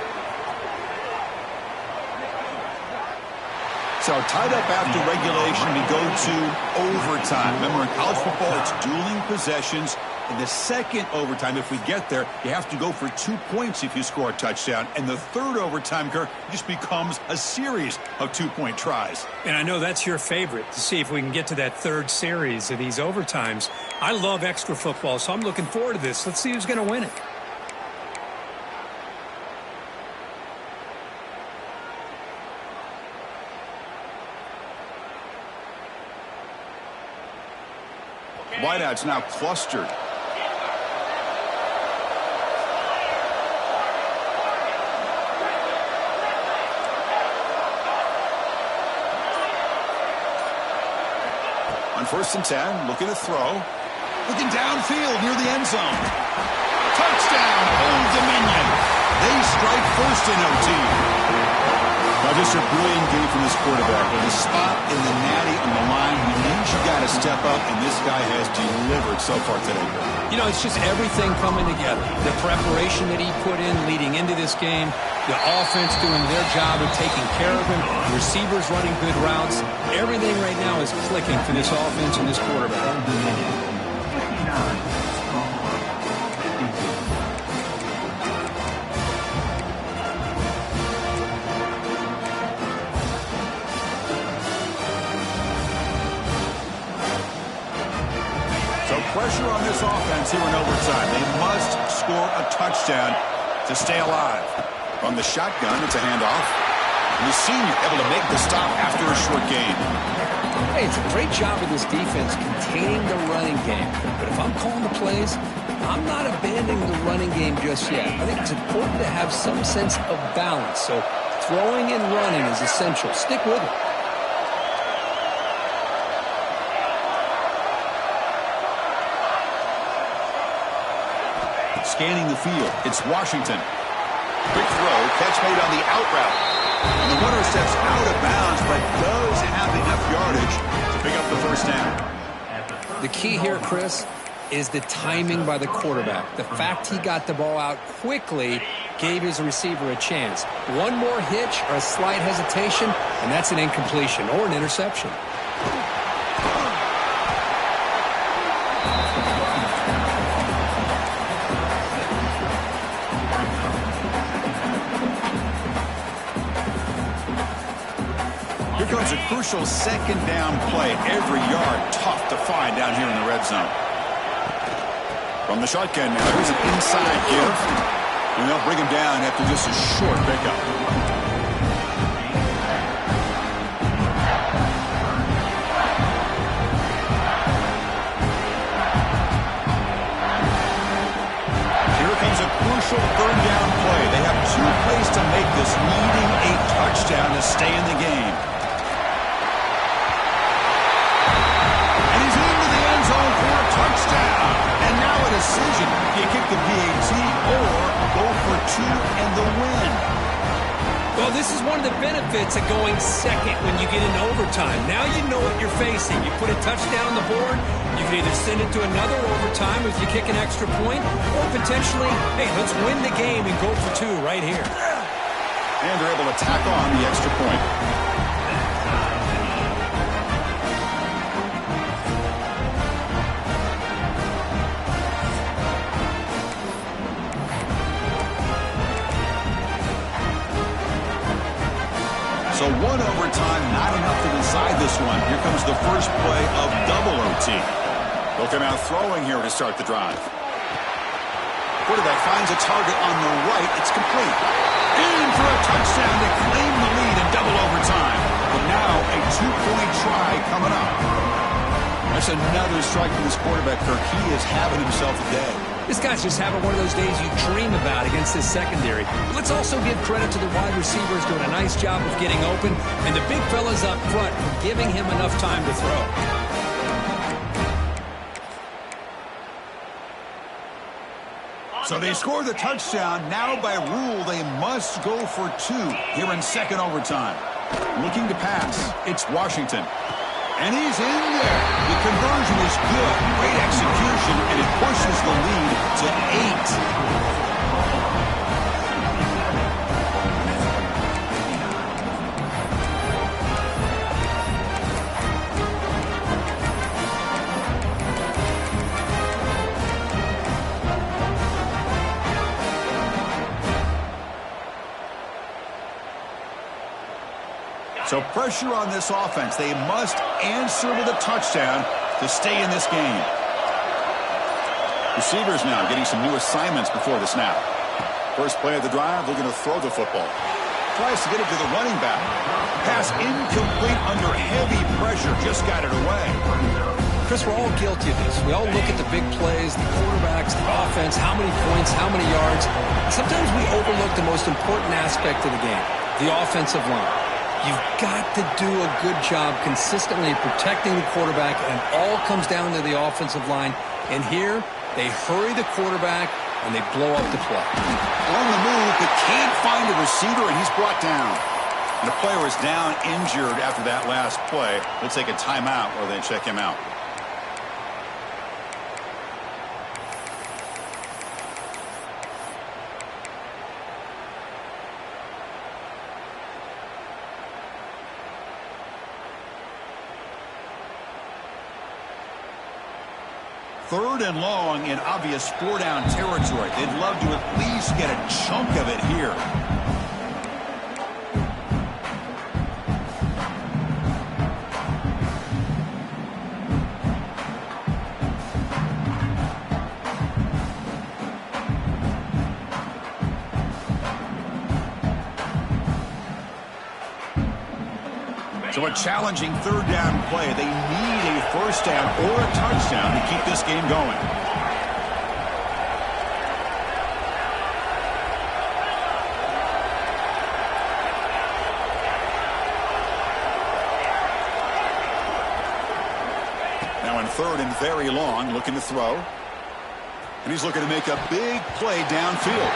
So tied up after regulation, we go to overtime. Remember, in college football, it's dueling possessions. In the second overtime, if we get there, you have to go for 2 points if you score a touchdown. And the third overtime, Kirk, just becomes a series of 2-point tries. And I know that's your favorite, to see if we can get to that third series of these overtimes. I love extra football, so I'm looking forward to this. Let's see who's going to win it. Wideouts now clustered. On 1st and 10, looking to throw. Looking downfield near the end zone. Touchdown, Old Dominion. They strike first in OT. Well, just a brilliant game from this quarterback. With a spot in the natty on the line, he knows you got to step up, and this guy has delivered so far today. You know, it's just everything coming together. The preparation that he put in leading into this game, the offense doing their job of taking care of him, the receivers running good routes. Everything right now is clicking for this offense and this quarterback. Pressure on this offense here in overtime. They must score a touchdown to stay alive. From the shotgun, it's a handoff. And the senior able to make the stop after a short gain. Hey, it's a great job of this defense containing the running game. But if I'm calling the plays, I'm not abandoning the running game just yet. I think it's important to have some sense of balance. So throwing and running is essential. Stick with it. Scanning the field, it's Washington. Quick throw, catch made on the out route. And the runner steps out of bounds, but does have enough yardage to pick up the first down. The key here, Chris, is the timing by the quarterback. The fact he got the ball out quickly gave his receiver a chance. One more hitch or a slight hesitation, and that's an incompletion or an interception. Comes a crucial second down play. Every yard tough to find down here in the red zone. From the shotgun now, here's an inside give. And they'll bring him down after just a short pickup. Here comes a crucial third down play. They have 2 plays to make this, needing a touchdown to stay in the game. Touchdown. And now a decision. Do you kick the PAT or go for 2 and the win? Well, this is one of the benefits of going second when you get into overtime. Now you know what you're facing. You put a touchdown on the board, you can either send it to another overtime if you kick an extra point, or potentially, hey, let's win the game and go for 2 right here. And they're able to tack on the extra point. So 1 overtime, not enough to decide this one. Here comes the first play of double OT. They'll come out throwing here to start the drive. Quarterback finds a target on the right. It's complete. In for a touchdown to claim the lead in double overtime. But now a 2-point try coming up. That's another strike from this quarterback, Kirk. He is having himself a day. This guy's just having one of those days you dream about against this secondary. But let's also give credit to the wide receivers doing a nice job of getting open, and the big fellas up front for giving him enough time to throw. So they score the touchdown. Now by rule, they must go for 2 here in second overtime. Looking to pass. It's Washington. And he's in there. The conversion is good. Great execution, and it pushes the lead to 8. So pressure on this offense. They must answer with a touchdown to stay in this game. Receivers now getting some new assignments before the snap. First play of the drive, looking to throw the football. Tries to get it to the running back. Pass incomplete under heavy pressure. Just got it away. Chris, we're all guilty of this. We all look at the big plays, the quarterbacks, the offense, how many points, how many yards. Sometimes we overlook the most important aspect of the game, the offensive line. You've got to do a good job consistently protecting the quarterback, and it all comes down to the offensive line. And here, they hurry the quarterback, and they blow up the play. On the move, but can't find a receiver, and he's brought down. And the player is down injured after that last play. They'll take a timeout or they check him out. Third and long in obvious four-down territory. They'd love to at least get a chunk of it here. So a challenging third down play. They need a first down or a touchdown to keep this game going. Now in third and very long, looking to throw. And he's looking to make a big play downfield.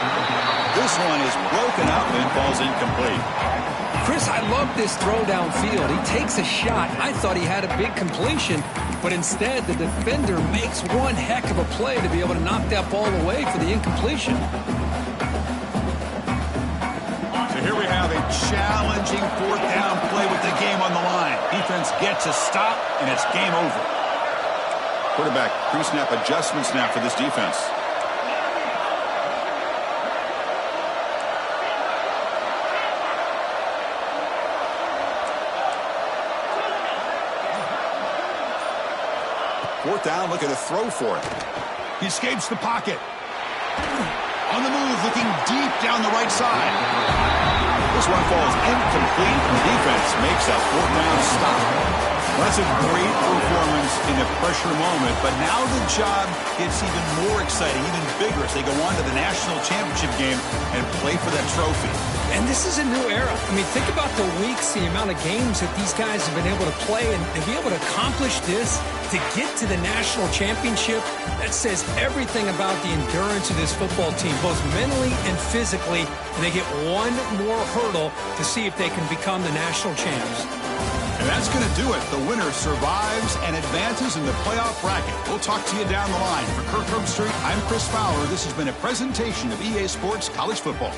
This one is broken up and falls incomplete. Chris, I love this throw downfield. He takes a shot. I thought he had a big completion, but instead the defender makes one heck of a play to be able to knock that ball away for the incompletion. So here we have a challenging fourth down play with the game on the line. Defense gets a stop, and it's game over. Quarterback pre-snap adjustment snap for this defense. Fourth down, looking to throw for it. He escapes the pocket. On the move, looking deep down the right side. This one falls incomplete. The defense makes a fourth down stop. Well, that's a great performance in a pressure moment, but now the job gets even more exciting, even bigger as they go on to the national championship game and play for that trophy. And this is a new era. I mean, think about the weeks, the amount of games that these guys have been able to play, and to be able to accomplish this, to get to the national championship, that says everything about the endurance of this football team, both mentally and physically. And they get one more hurdle to see if they can become the national champs. And that's going to do it. The winner survives and advances in the playoff bracket. We'll talk to you down the line. For Kirk Herbstreit, I'm Chris Fowler. This has been a presentation of EA Sports College Football.